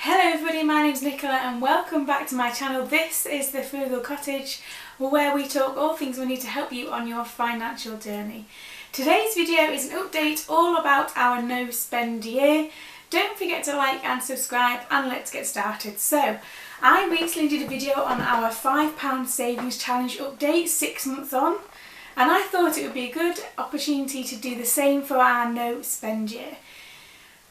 Hello everybody, my name's Nicola and welcome back to my channel. This is the Frugal Cottage, where we talk all things money to help you on your financial journey. Today's video is an update all about our no spend year. Don't forget to like and subscribe, and let's get started. So, I recently did a video on our £5 savings challenge update 6 months on, and I thought it would be a good opportunity to do the same for our no spend year.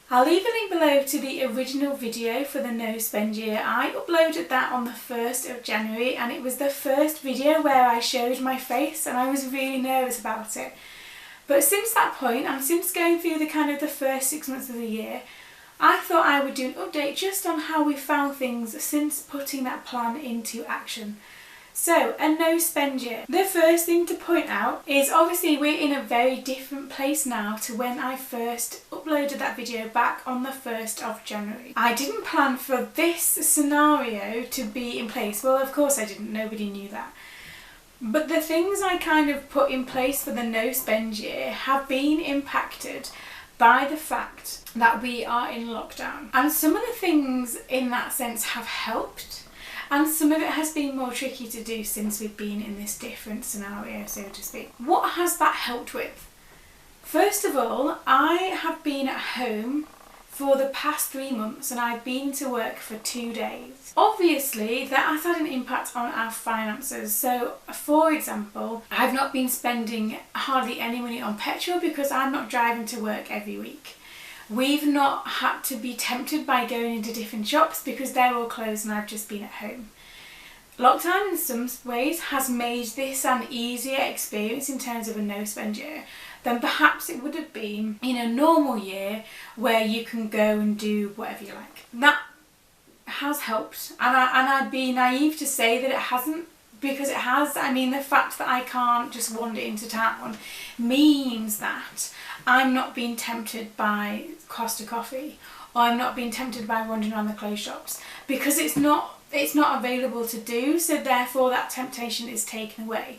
I'll leave a link below to the original video for the no spend year. I uploaded that on the 1st of January and it was the first video where I showed my face and I was really nervous about it. But since that point, and since going through the first 6 months of the year, I thought I would do an update just on how we found things since putting that plan into action. So, a no spend year. The first thing to point out is obviously we're in a very different place now to when I first uploaded that video back on the 1st of January. I didn't plan for this scenario to be in place. Well, of course I didn't, nobody knew that. But the things I put in place for the no spend year have been impacted by the fact that we are in lockdown. And some of the things in that sense have helped. And some of it has been more tricky to do since we've been in this different scenario, so to speak. What has that helped with? First of all, I have been at home for the past 3 months and I've been to work for 2 days. Obviously, that has had an impact on our finances. So, for example, I've not been spending hardly any money on petrol because I'm not driving to work every week. We've not had to be tempted by going into different shops because they're all closed and I've just been at home. Lockdown in some ways has made this an easier experience in terms of a no spend year than perhaps it would have been in a normal year where you can go and do whatever you like. That has helped, and I'd be naive to say that it hasn't, because it has. I mean, the fact that I can't just wander into town means that I'm not being tempted by Costa Coffee, or I'm not being tempted by wandering around the clothes shops, because it's not available to do, so therefore that temptation is taken away.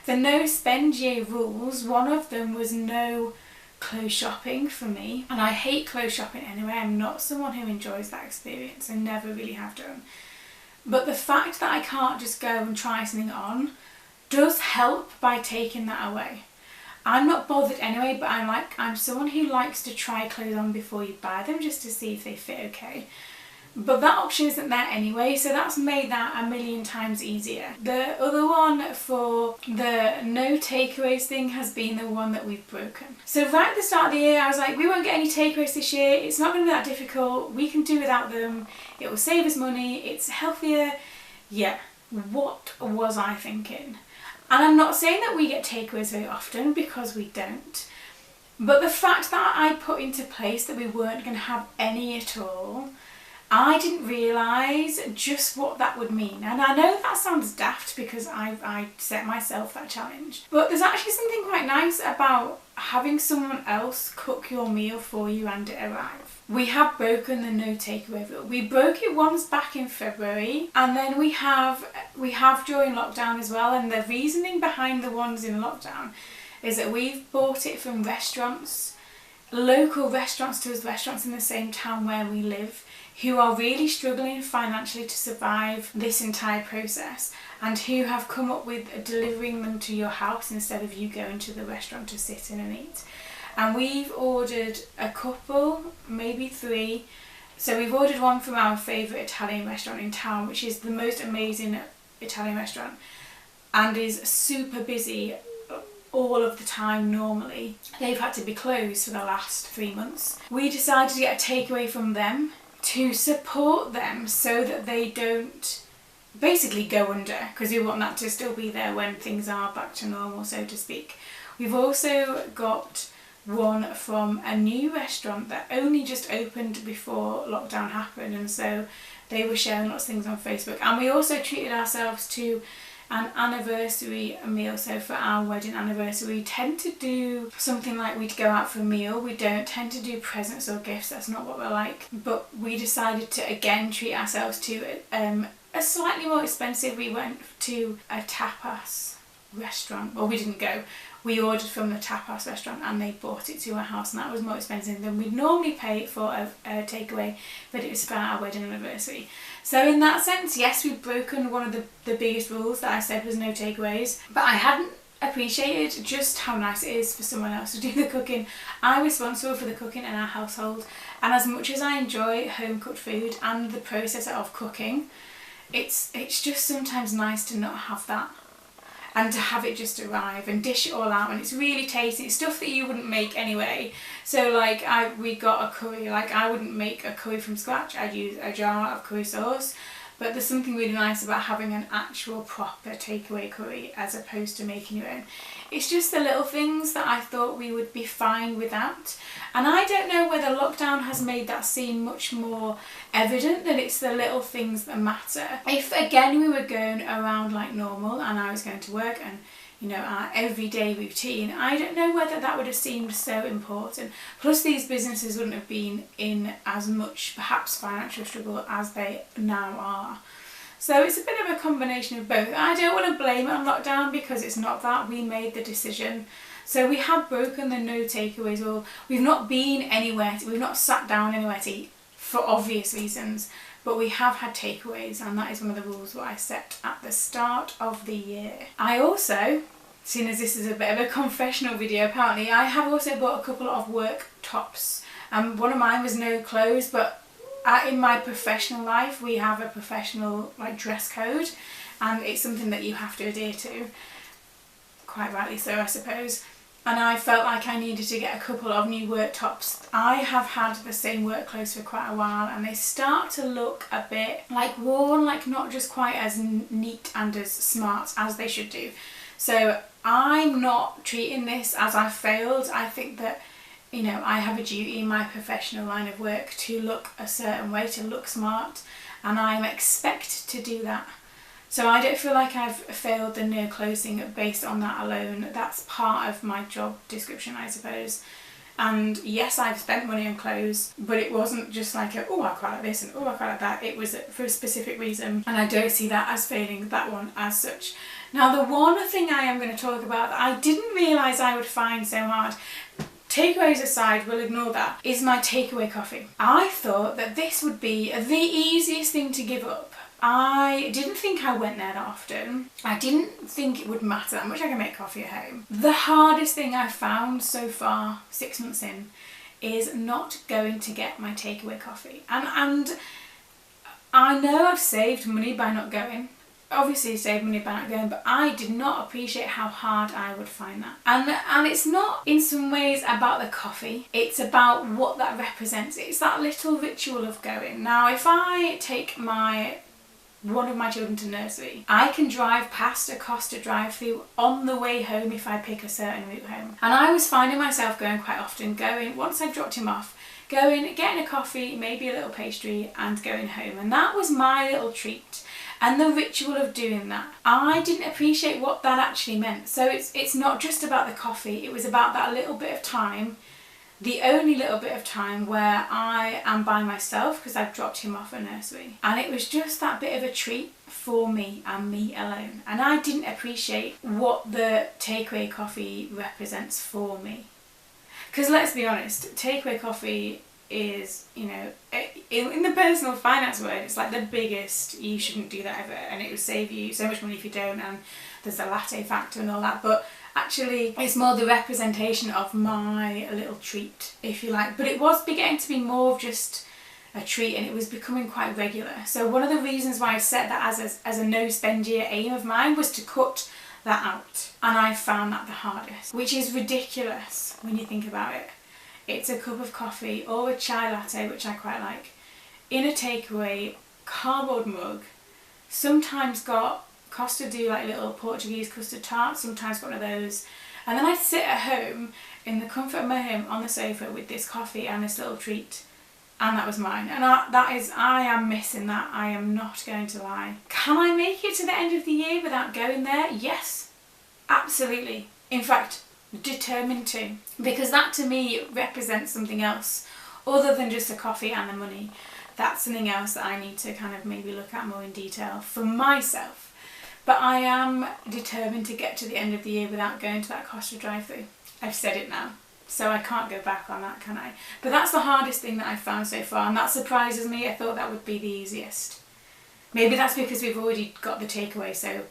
The no spend year rules, one of them was no clothes shopping for me, and I hate clothes shopping anyway. I'm not someone who enjoys that experience, I never really have done. But the fact that I can't just go and try something on does help by taking that away. I'm not bothered anyway, but I'm someone who likes to try clothes on before you buy them just to see if they fit okay. But that option isn't there anyway, so that's made that a million times easier. The other one for the no takeaways thing has been the one that we've broken. So right at the start of the year I was like, we won't get any takeaways this year, it's not going to be that difficult, we can do without them, it will save us money, it's healthier. Yeah, what was I thinking? And I'm not saying that we get takeaways very often, because we don't. But the fact that I put into place that we weren't going to have any at all, I didn't realise just what that would mean. And I know that sounds daft because I set myself that challenge. But there's actually something quite nice about having someone else cook your meal for you and it arrive. We have broken the no takeaway rule. We broke it once back in February, and then we have during lockdown as well. And the reasoning behind the ones in lockdown is that we've bought it from restaurants, local restaurants to us, restaurants in the same town where we live, who are really struggling financially to survive this entire process, and who have come up with delivering them to your house instead of you going to the restaurant to sit in and eat. And we've ordered a couple, maybe 3. So we've ordered one from our favourite Italian restaurant in town, which is the most amazing Italian restaurant and is super busy all of the time normally. They've had to be closed for the last 3 months. We decided to get a takeaway from them to support them so that they don't basically go under, because we want that to still be there when things are back to normal, so to speak. We've also got one from a new restaurant that only just opened before lockdown happened, and so they were sharing lots of things on Facebook. And we also treated ourselves to an anniversary meal. So for our wedding anniversary, we tend to do something like we'd go out for a meal. We don't tend to do presents or gifts, that's not what we're like. But we decided to again treat ourselves to a slightly more expensive. We went to a tapas restaurant. Well, we didn't go. we ordered from the tapas restaurant and they brought it to our house, and that was more expensive than we'd normally pay for a takeaway, but it was for our wedding anniversary. So in that sense, yes, we've broken one of the biggest rules that I said was no takeaways, but I hadn't appreciated just how nice it is for someone else to do the cooking. I'm responsible for the cooking in our household, and as much as I enjoy home cooked food and the process of cooking, it's just sometimes nice to not have that, and to have it just arrive and dish it all out, and it's really tasty. It's stuff that you wouldn't make anyway. So like we got a curry, like I wouldn't make a curry from scratch, I'd use a jar of curry sauce. But there's something really nice about having an actual proper takeaway curry as opposed to making your own. It's just the little things that I thought we would be fine without. And I don't know whether lockdown has made that seem much more evident, that it's the little things that matter. If again we were going around like normal and I was going to work and, you know, our everyday routine, I don't know whether that would have seemed so important. Plus these businesses wouldn't have been in as much perhaps financial struggle as they now are. So it's a bit of a combination of both. I don't want to blame it on lockdown because it's not that. We made the decision. So we have broken the no takeaways rule. We've not been anywhere, we've not sat down anywhere to eat for obvious reasons, but we have had takeaways, and that is one of the rules that I set at the start of the year. I also, seeing as this is a bit of a confessional video apparently, I have also bought a couple of work tops. One of mine was no clothes, but in my professional life we have a professional like dress code, and it's something that you have to adhere to, quite rightly so I suppose. And I felt like I needed to get a couple of new work tops. I have had the same work clothes for quite a while, and they start to look a bit like worn, like not just quite as neat and as smart as they should do. So I'm not treating this as I failed. I think that, you know, I have a duty in my professional line of work to look a certain way, to look smart, and I'm expected to do that. So I don't feel like I've failed the no closing based on that alone. That's part of my job description, I suppose. And yes, I've spent money on clothes, but it wasn't just like oh I quite like this and oh I quite like that. It was for a specific reason, and I don't see that as failing that one as such. Now the one thing I am going to talk about that I didn't realise I would find so hard, takeaways aside, we'll ignore that, is my takeaway coffee. I thought that this would be the easiest thing to give up. I didn't think I went there that often. I didn't think it would matter that much. I can make coffee at home. The hardest thing I've found so far, 6 months in, is not going to get my takeaway coffee. And I know I've saved money by not going. Obviously saved money by not going, but I did not appreciate how hard I would find that. And it's not in some ways about the coffee, it's about what that represents. It's that little ritual of going. Now if I take one of my children to nursery, I can drive past a Costa drive-through on the way home if I pick a certain route home. And I was finding myself going quite often, once I dropped him off, getting a coffee, maybe a little pastry, and going home. And that was my little treat. And the ritual of doing that, I didn't appreciate what that actually meant. So it's not just about the coffee, it was about that little bit of time, the only little bit of time where I am by myself because I've dropped him off at nursery. And it was just that bit of a treat for me and me alone. And I didn't appreciate what the takeaway coffee represents for me. Because let's be honest, takeaway coffee is, you know, in the personal finance word, it's like the biggest, you shouldn't do that ever, and it will save you so much money if you don't, and there's a latte factor and all that, but actually it's more the representation of my little treat, if you like. But it was beginning to be more of just a treat, and it was becoming quite regular. So one of the reasons why I set that as a no spend year aim of mine was to cut that out, and I found that the hardest, which is ridiculous when you think about it. It's a cup of coffee or a chai latte, which I quite like, in a takeaway cardboard mug. Sometimes got Costa do like little Portuguese custard tarts, sometimes got one of those. And then I'd sit at home in the comfort of my home on the sofa with this coffee and this little treat. And that was mine. And I am missing that. I am not going to lie. Can I make it to the end of the year without going there? Yes, absolutely. In fact, determined to, because that to me represents something else other than just the coffee and the money. That's something else that I need to kind of maybe look at more in detail for myself. But I am determined to get to the end of the year without going to that Costa drive-through. I've said it now, so I can't go back on that, can I? But that's the hardest thing that I've found so far, and that surprises me. I thought that would be the easiest. Maybe that's because we've already got the takeaway, so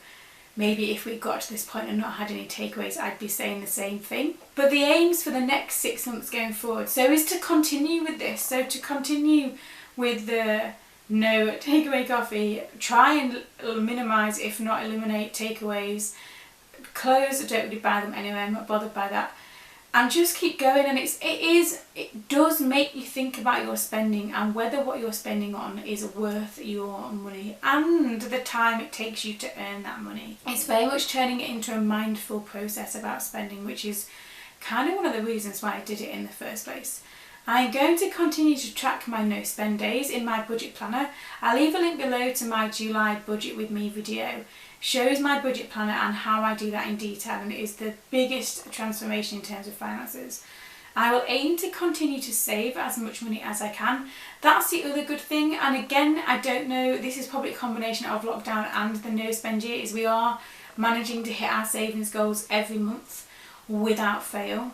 maybe if we got to this point and not had any takeaways, I'd be saying the same thing. But the aims for the next 6 months going forward, so is to continue with this. So to continue with the no takeaway coffee, try and minimise, if not eliminate, takeaways. Clothes, I don't really buy them anyway, I'm not bothered by that. And just keep going, and it does make you think about your spending and whether what you're spending on is worth your money and the time it takes you to earn that money. It's very much turning it into a mindful process about spending, which is kind of one of the reasons why I did it in the first place. I'm going to continue to track my no spend days in my budget planner. I'll leave a link below to my July budget with me video. Shows my budget planner and how I do that in detail, and it is the biggest transformation in terms of finances. I will aim to continue to save as much money as I can. That's the other good thing, and again, I don't know, this is probably a combination of lockdown and the no spend year, is we are managing to hit our savings goals every month without fail.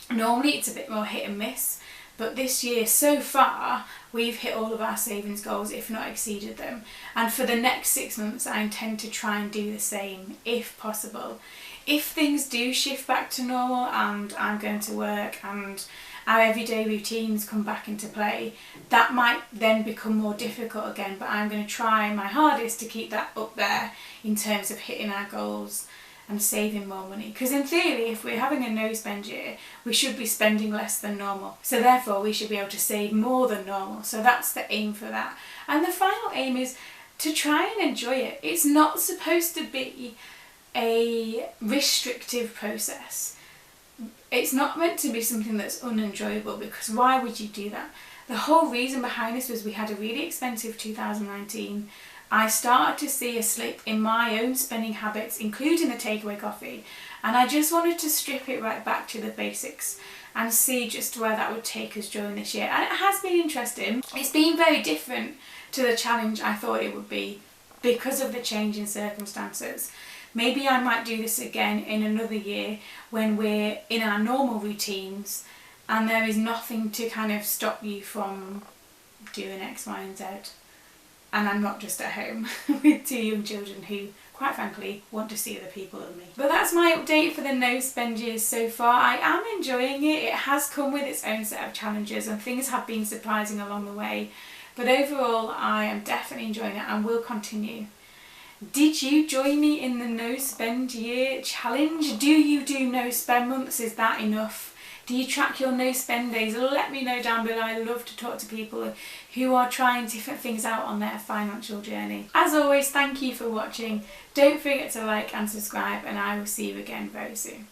Normally it's a bit more hit and miss, but this year so far we've hit all of our savings goals, if not exceeded them. And for the next 6 months I intend to try and do the same if possible. If things do shift back to normal and I'm going to work and our everyday routines come back into play, that might then become more difficult again, but I'm going to try my hardest to keep that up there in terms of hitting our goals and saving more money. Because in theory, if we're having a no spend year, we should be spending less than normal. So therefore we should be able to save more than normal. So that's the aim for that. And the final aim is to try and enjoy it. It's not supposed to be a restrictive process. It's not meant to be something that's unenjoyable, because why would you do that? The whole reason behind this was we had a really expensive 2019. I started to see a slip in my own spending habits, including the takeaway coffee, and I just wanted to strip it right back to the basics and see just where that would take us during this year. And it has been interesting. It's been very different to the challenge I thought it would be because of the change in circumstances. Maybe I might do this again in another year when we're in our normal routines and there is nothing to kind of stop you from doing X, Y and Z. And I'm not just at home with 2 young children who, quite frankly, want to see other people than me. But that's my update for the no spend years so far. I am enjoying it. It has come with its own set of challenges and things have been surprising along the way. But overall, I am definitely enjoying it and will continue. Did you join me in the no spend year challenge? Do you do no spend months? Is that enough? Do you track your no spend days? Let me know down below. I love to talk to people who are trying different things out on their financial journey. As always, thank you for watching. Don't forget to like and subscribe, and I will see you again very soon.